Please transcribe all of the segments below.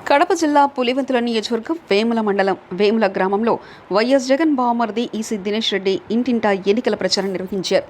కడప జిల్లా పులివెందుల నియోజకవర్గం వేముల మండలం వేముల గ్రామంలో వైఎస్ జగన్ బావమరిది ఈసీ దినేష్ రెడ్డి ఇంటింటా ఎన్నికల ప్రచారం నిర్వహించారు.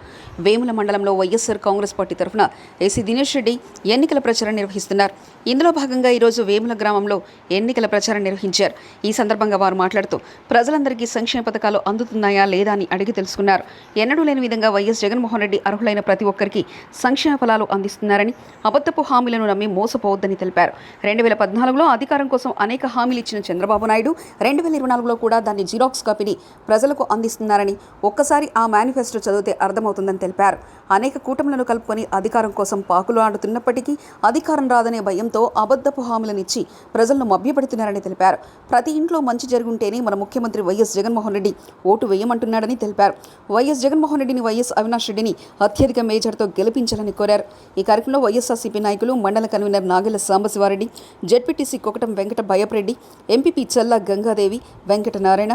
వేముల మండలంలో వైఎస్ఆర్ కాంగ్రెస్ పార్టీ తరఫున ఈసీ దినేష్ రెడ్డి ఎన్నికల ప్రచారం నిర్వహిస్తున్నారు. ఇందులో భాగంగా ఈరోజు వేముల గ్రామంలో ఎన్నికల ప్రచారం నిర్వహించారు. ఈ సందర్భంగా వారు మాట్లాడుతూ ప్రజలందరికీ సంక్షేమ పథకాలు అందుతున్నాయా లేదా అని అడిగి తెలుసుకున్నారు. ఎన్నడూ లేని విధంగా వైఎస్ జగన్మోహన్ రెడ్డి అర్హులైన ప్రతి ఒక్కరికి సంక్షేమ ఫలాలు అందిస్తున్నారని, అబద్ధపు హామీలను నమ్మి మోసపోవద్దని తెలిపారు. 2014లో అధికారం కోసం అనేక హామీలు ఇచ్చిన చంద్రబాబు నాయుడు 2024లో కూడా దాన్ని జిరాక్స్ కాపీని ప్రజలకు అందిస్తున్నారని, ఒక్కసారి ఆ మేనిఫెస్టో చదివితే అర్థమవుతుందని తెలిపారు. అనేక కూటములను కలుపుకొని అధికారం కోసం పాకులు ఆడుతున్నప్పటికీ అధికారం రాదనే భయంతో అబద్ధపు హామీలనిచ్చి ప్రజలను మభ్యపెడుతున్నారని తెలిపారు. ప్రతి ఇంట్లో మంచి జరుగుంటేనే మన ముఖ్యమంత్రి వైఎస్ జగన్మోహన్ రెడ్డి ఓటు వేయమంటున్నాడని తెలిపారు. వైఎస్ జగన్మోహన్ రెడ్డిని, వైఎస్ అవినాష్ రెడ్డిని అత్యధిక మేజర్తో గెలిపించాలని కోరారు. ఈ కార్యక్రమంలో వైఎస్ఆర్సీపీ నాయకులు, మండల convener Nagella Sambasivareddy, ZPTC Kokatam Venkata Bhayapreddy, MPP Challa Gangadevi, Venkata Narayana,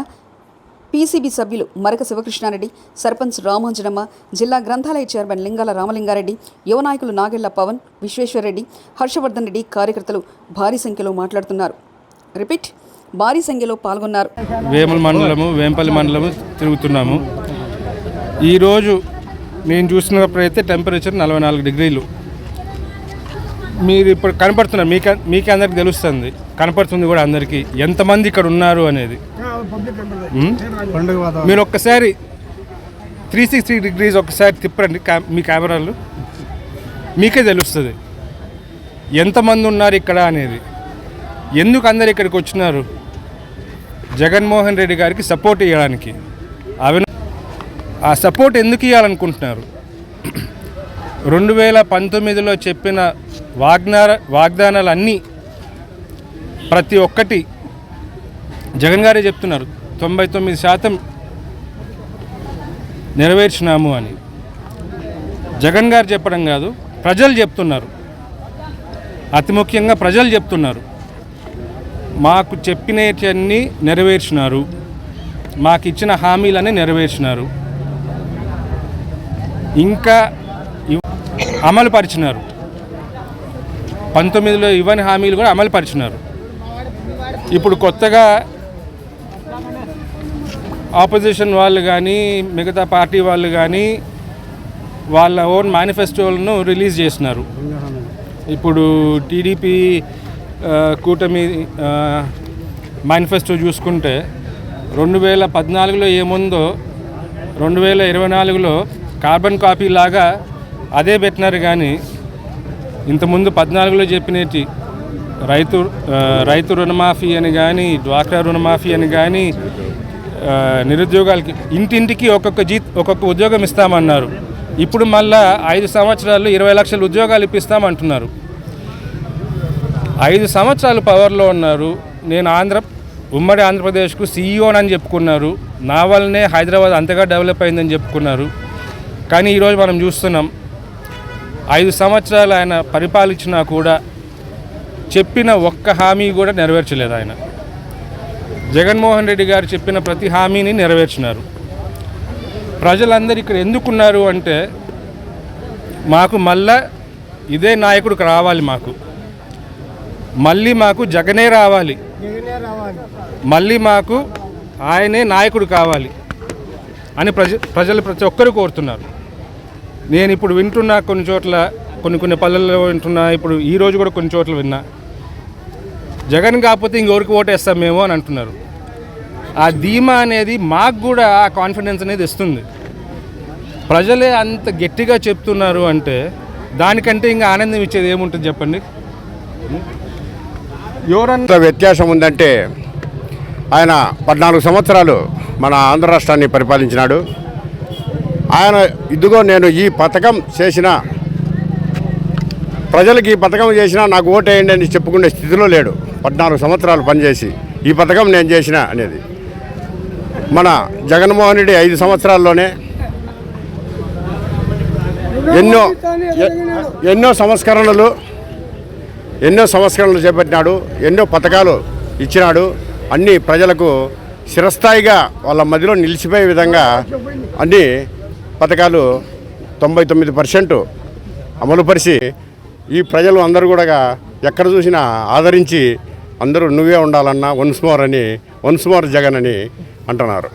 PCB సభ్యులు మరక శివకృష్ణారెడ్డి, సర్పంచ్ రామాంజనమ్మ, జిల్లా గ్రంథాలయ చైర్మన్ లింగాల రామలింగారెడ్డి, యువ నాయకులు నాగెళ్ల పవన్, విశ్వేశ్వరరెడ్డి, హర్షవర్ధన్ రెడ్డి కార్యకర్తలు భారీ సంఖ్యలో మాట్లాడుతున్నారు. భారీ సంఖ్యలో పాల్గొన్నారు. వేముల మండలము, వేంపల్లి మండలము తిరుగుతున్నాము. ఈరోజు నేను చూసినప్పుడైతే టెంపరేచర్ 44 డిగ్రీలు. మీరు ఇప్పుడు కనపడుతున్నారు, మీకే అందరికి తెలుస్తుంది, కనపడుతుంది కూడా అందరికీ ఎంతమంది ఇక్కడ ఉన్నారు అనేది. మీరు ఒక్కసారి 360 డిగ్రీస్ ఒకసారి తిప్పండి మీ కెమెరాలు, మీకే తెలుస్తుంది ఎంతమంది ఉన్నారు ఇక్కడ అనేది. ఎందుకు అందరు ఇక్కడికి వచ్చినారు? జగన్మోహన్ రెడ్డి గారికి సపోర్ట్ ఇవ్వడానికి. ఆ సపోర్ట్ ఎందుకు ఇవ్వాలనుకుంటున్నారు? 2019లో చెప్పిన వాగ్దానాలన్నీ ప్రతి ఒక్కటి జగన్ గారే చెప్తున్నారు 99% నెరవేర్చినాము అని. జగన్ గారు చెప్పడం కాదు, ప్రజలు చెప్తున్నారు. అతి ముఖ్యంగా ప్రజలు చెప్తున్నారు, మాకు చెప్పినవన్నీ నెరవేర్చినారు, మాకు ఇచ్చిన హామీలన్నీ నెరవేర్చినారు, ఇంకా అమలు పరిచినారు. 19లో ఇవ్వని హామీలు కూడా అమలు పరిచినారు. ఇప్పుడు కొత్తగా ఆపోజిషన్ వాళ్ళు కానీ, మిగతా పార్టీ వాళ్ళు కానీ వాళ్ళ ఓన్ మేనిఫెస్టోలను రిలీజ్ చేసినారు. ఇప్పుడు టీడీపీ కూటమి మేనిఫెస్టో చూసుకుంటే 2014లో ఏముందో 2024లో కార్బన్ కాపీ లాగా అదే పెట్టినారు. కానీ ఇంతకుముందు 14లో చెప్పినట్టు రైతు రుణమాఫీ అని కానీ, డ్వాక్రా రుణమాఫీ అని కానీ, నిరుద్యోగాలకి ఇంటింటికి ఒక్కొక్క ఉద్యోగం ఇస్తామన్నారు. ఇప్పుడు మళ్ళా 5 సంవత్సరాల్లో 20 లక్షల ఉద్యోగాలు ఇప్పిస్తామంటున్నారు. 5 సంవత్సరాలు పవర్లో ఉన్నారు. నేను ఉమ్మడి ఆంధ్రప్రదేశ్కు సీఈఓనని చెప్పుకున్నారు. నా వల్లనే హైదరాబాద్ అంతగా డెవలప్ అయిందని చెప్పుకున్నారు. కానీ ఈరోజు మనం చూస్తున్నాం, 5 సంవత్సరాలు ఆయన పరిపాలించినా కూడా చెప్పిన ఒక్క హామీ కూడా నెరవేర్చలేదు. ఆయన జగన్మోహన్ రెడ్డి గారు చెప్పిన ప్రతి హామీని నెరవేర్చినారు. ప్రజలందరూ ఇక్కడ ఎందుకున్నారు అంటే, మాకు మళ్ళా ఇదే నాయకుడికి రావాలి, మాకు జగనే రావాలి, మళ్ళీ మాకు ఆయనే నాయకుడు కావాలి అని ప్రజలు ప్రతి ఒక్కరు కోరుతున్నారు. నేను ఇప్పుడు వింటున్నా, కొన్ని చోట్ల కొన్ని పల్లెల్లో వింటున్నా, ఇప్పుడు ఈరోజు కూడా కొన్ని చోట్ల విన్నా, జగన్ కాకపోతే ఇంకెవరికి ఓటేస్తాం మేము అని అంటున్నారు. ఆ ధీమా అనేది మాకు కూడా ఆ కాన్ఫిడెన్స్ అనేది ఇస్తుంది. ప్రజలే అంత గట్టిగా చెప్తున్నారు అంటే దానికంటే ఇంకా ఆనందం ఇచ్చేది ఏముంటుంది చెప్పండి? ఎవరంత వ్యత్యాసం ఉందంటే, ఆయన 14 సంవత్సరాలు మన ఆంధ్ర రాష్ట్రాన్ని పరిపాలించినాడు. ఆయన ఇదిగో నేను ఈ పథకం చేసిన, ప్రజలకు ఈ పథకం చేసినా నాకు ఓటేయండి అని చెప్పుకునే స్థితిలో లేడు. 14 సంవత్సరాలు పనిచేసి ఈ పథకం నేను చేసిన అనేది. మన జగన్మోహన్ రెడ్డి 5 సంవత్సరాల్లోనే ఎన్నో సంస్కరణలు చేపట్టినాడు, ఎన్నో పథకాలు ఇచ్చినాడు. అన్నీ ప్రజలకు చిరస్థాయిగా వాళ్ళ మధ్యలో నిలిచిపోయే విధంగా అన్ని పథకాలు 99% అమలుపరిచి ఈ ప్రజలు అందరూ కూడా ఎక్కడ చూసినా ఆదరించి అందరూ నువ్వే ఉండాలన్నా వన్స్ మోర్ జగన్ అని అంటున్నారు.